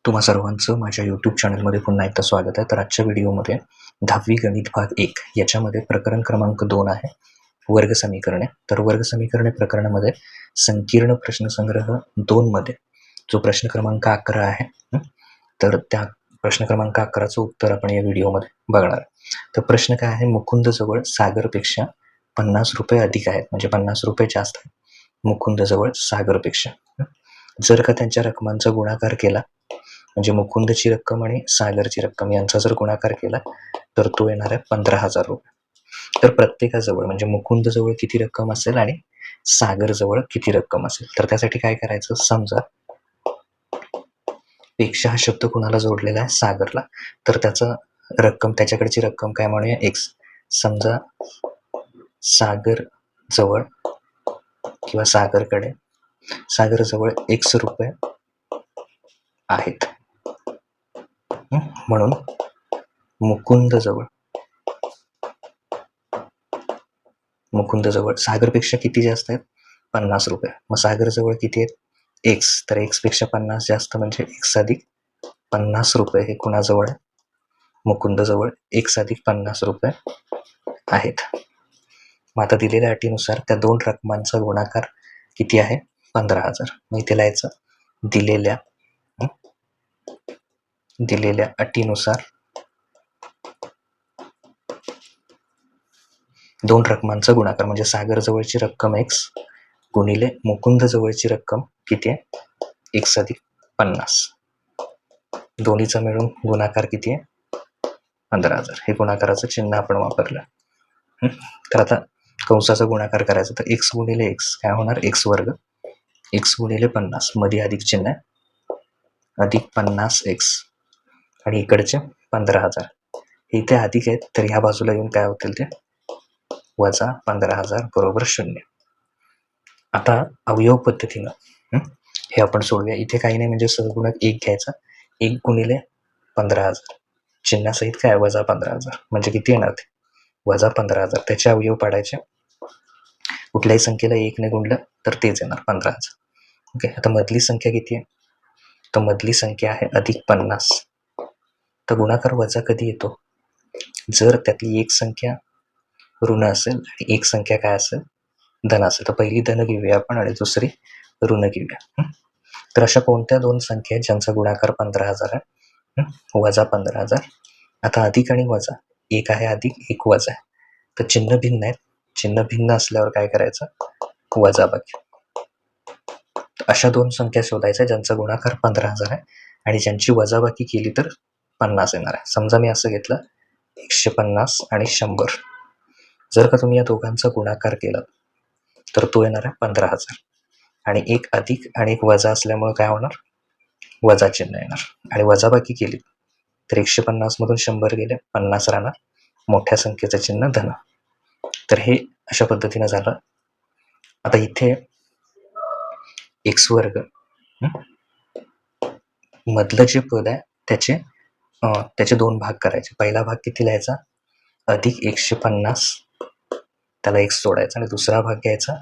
तुम्हा सर्वांचं माझ्या यूट्यूब चॅनलमध्ये पुन्हा एकदा स्वागत आहे. तर आजच्या व्हिडिओमध्ये 10वी गणित भाग 1 याच्यामध्ये प्रकरण क्रमांक 2 आहे, वर्ग समीकरणे. तर वर्ग समीकरणे प्रकरणामध्ये संकीर्ण प्रश्नसंग्रह 2 मध्ये जो प्रश्न क्रमांक 11 आहे, तर त्या प्रश्न क्रमांक 11चं उत्तर आपण या व्हिडिओमध्ये बघणार. तर प्रश्न काय आहे, मुकुंदजवळ सागरपेक्षा 50 रुपये अधिक आहेत, म्हणजे 50 रुपये जास्त आहेत मुकुंदजवळ सागरपेक्षा. जर का त्यांच्या रकमांचा गुणाकार केला, म्हणजे मुकुंदची रक्कम आणि सागरची रक्कम यांचा जर गुणाकार केला तर तो येणार आहे 15,000 रुपये. तर प्रत्येकाजवळ म्हणजे मुकुंदजवळ किती रक्कम असेल आणि सागरजवळ किती रक्कम असेल, तर त्यासाठी काय करायचं, समजा पेक्षा हा शब्द कुणाला जोडलेला आहे, सागरला, तर त्याचा रक्कम, त्याच्याकडची रक्कम काय म्हणूया, एक्स. समजा सागर जवळ किंवा सागरजवळ एक्स रुपये आहेत, म्हणून मुकुंदजवळ सागरपेक्षा किती जास्त आहेत, 50 रुपये. मग सागरजवळ किती आहेत, एक्स. तर एक्स पेक्षा 50 जास्त म्हणजे एक्स अधिक 50 रुपये हे कुणाजवळ आहे, मुकुंदजवळ एक्स अधिक 50 रुपये आहेत. मग आता दिलेल्या अटीनुसार त्या दोन रकमांचा गुणाकार किती आहे, 15,000. मग इथे लिहायचं, दिलेल्या अटीनुसार दोन रकमांचा गुणाकार म्हणजे सागर जवळची रक्कम एक्स गुणिले मुकुंद जवळची रक्कम किती आहे, एक्स अधिक 50. दोन्हीचा मिळून गुणाकार किती आहे, 15,000. हे गुणाकाराचं चिन्ह आपण वापरलं. तर आता कंसाचा गुणाकार करायचा, तर एक्स गुणिले एक्स काय होणार, एक्स वर्ग, एक्स गुणिले 50 मध्ये अधिक चिन्ह आहे, अधिक 50 एक्स आणि इकडचे 15,000. हे इथे अधिक आहेत, तर ह्या बाजूला येऊन काय होतील, ते वजा 15,000 बरोबर 0. आता अवयव पद्धतीनं हे आपण सोडूया. इथे काही नाही, म्हणजे सहगुणक 1 घ्यायचा, 1 गुणिले 15,000 चिन्हासहित काय, वजा 15,000, म्हणजे किती येणार, ते वजा 15,000. त्याचे अवयव पाडायचे, कुठल्याही संख्येला 1 ने गुणलं तर तेच येणार, 15,000. ओके. आता मधली संख्या किती आहे, तर मधली संख्या आहे अधिक 50. तर गुणाकार वजा कधी येतो, जर त्यातली एक संख्या ऋण असेल आणि एक संख्या काय असेल, धन असेल. तर पहिली धन घेऊया आपण आणि दुसरी ऋण घेऊया. तर अशा कोणत्या दोन संख्या आहेत ज्यांचा गुणाकार 15,000 आहे, वजा 15,000. आता अधिक आणि वजा, एक आहे अधिक, एक वजा आहे, तर चिन्ह भिन्न आहेत. चिन्ह भिन्न असल्यावर काय करायचं, वजाबाकी. अशा दोन संख्या शोधायच्या ज्यांचा गुणाकार 15,000 आहे आणि ज्यांची वजाबाकी केली तर 50 येणार आहे. समजा मी असं घेतलं, 150 आणि 100. जर का तुम्ही या दोघांचा गुणाकार केला तर तो येणार आहे 15,000 आणि एक अधिक आणि एक वजा असल्यामुळे काय होणार, वजा चिन्ह येणार. आणि वजाबाकी केली तर 150 मधून 100 गेले, 50 राहणार, मोठ्या संख्येचं चिन्ह धन. तर हे अशा पद्धतीनं झालं. आता इथे एक्स वर्ग मधलं जे पद आहे त्याचे दोन भाग करायचे. पहिला भाग किती लिहायचा, अधिक 150, त्याला एक्स जोडायचा, आणि दुसरा भाग घ्यायचा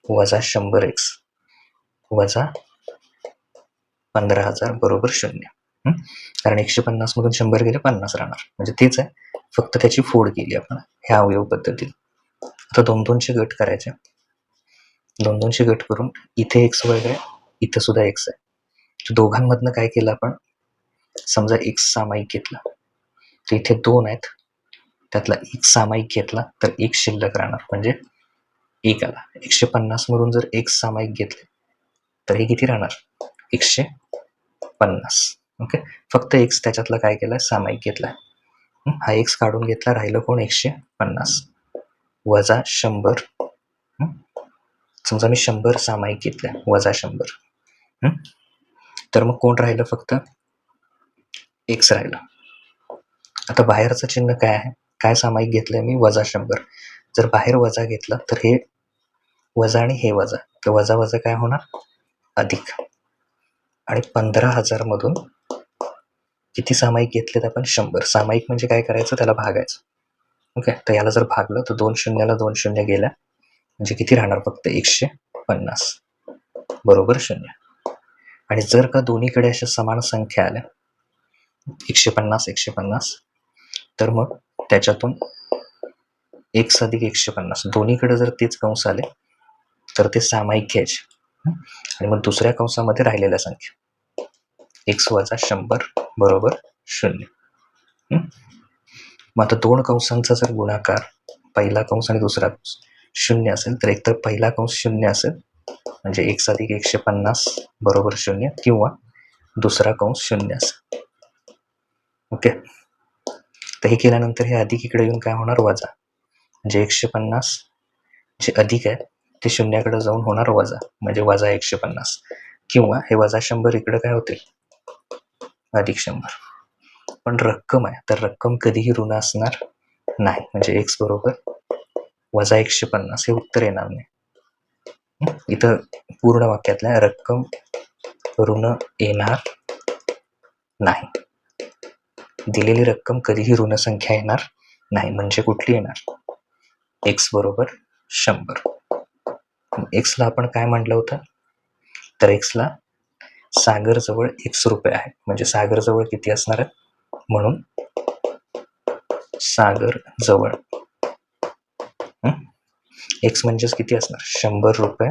वजा 100 एक्स वजा 15,000 बरोबर 0. कारण 150 मधून 100 गेले, 50 राहणार, म्हणजे तेच आहे, फक्त त्याची फोड केली आपण ह्या अवयव पद्धतीत. आता 2-2चे गट करायचे, 2-2चे गट करून इथे एक्स वर्ग आहे, इथं सुद्धा एक्स आहे. तर दोघांमधनं काय केलं आपण, समजा एक्स सामायिक घेतला, तर इथे 2 आहेत, त्यातला एक सामायिक घेतला तर एक शिल्लक राहणार, म्हणजे 1 आला. 150 मधून जर एक सामायिक घेतले तर हे किती राहणार, 150. ओके. फक्त एक्स त्याच्यातला काय केलं, सामायिक घेतला, हा एक्स काढून घेतला, राहिलं कोण, 150 वजा 100. समजा मी 100 सामायिक घेतल्या, वजा 100, तर मग कोण राहिलं, फक्त एक्स राहिलं. आता बाहेरचं चिन्ह काय आहे, काय सामायिक घेतलंय मी, वजा 100. जर बाहेर वजा घेतला तर हे वजा आणि हे वजा, तर वजा वजा काय होणार, अधिक. आणि 15,000 मधून किती सामायिक घेतलेत आपण, 100. सामायिक म्हणजे काय करायचं, त्याला भागायचं. ओके. तर याला जर भागलं तर 2 शून्याला 2 शून्य गेल्या, म्हणजे किती राहणार, फक्त 150 बरोबर 0. आणि जर का दोन्हीकडे अशा समान संख्या आल्या 150 150, तर मग त्याच्यातून x अधिक 150 दोन्हीकडे जर तेच कंस आले तर ते सामायिक घ्यायचे आणि मग दुसऱ्या कंसामध्ये राहिलेल्या संख्या x वजा 100 बरोबर 0. मग आता दोन कंसांचा जर गुणाकार पहिला कंस आणि दुसरा कंस 0 असेल तर एकतर पहिला कंस 0 असेल म्हणजे x अधिक 150 बरोबर 0 किंवा दुसरा कंस 0 असेल. ओके, तर हे केल्यानंतर हे अधिक इकडे येऊन काय होणार वजा, म्हणजे 150 जे अधिक आहे ते शून्याकडे जाऊन होणार वजा, म्हणजे वजा 150 किंवा हे वजा 100 इकडे काय होतील अधिक 100. पण रक्कम आहे तर रक्कम कधीही ऋण असणार नाही, म्हणजे x बरोबर वजा 150 हे उत्तर येणार नाही. इथं पूर्ण वाक्यातल्या रक्कम ऋण येणार नाही, दिलेली रक्कम कधीही ऋण संख्या येणार नाही, म्हणजे कुठली येणार x बरोबर 100. x ला आपण काय म्हटलं होतं, तर x ला सागर जवळ x रुपये आहे, म्हणजे सागर जवळ किती असणार आहे, म्हणून सागर जवळ x म्हणजेच किती असणार 100 रुपये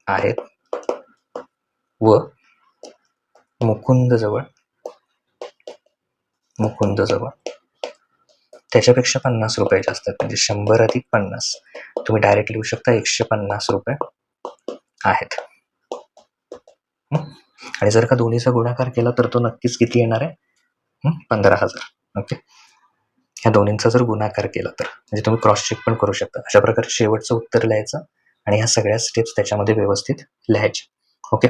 आहेत व मुकुंद जवळ त्याच्यापेक्षा 50 रुपये जास्त आहेत, म्हणजे 100 अधिक 50 तुम्ही डायरेक्ट लिहू शकता 150 रुपये आहेत. आणि जर का दोन्हीचा गुणाकार केला तर तो नक्कीच किती येणार आहे 15,000. ओके, ह्या दोन्हींचा जर गुणाकार केला तर म्हणजे तुम्ही क्रॉस चेक पण करू शकता. अशा प्रकारे शेवटचं उत्तर लिहायचं आणि ह्या सगळ्या स्टेप्स त्याच्यामध्ये व्यवस्थित लिहायच्या. ओके.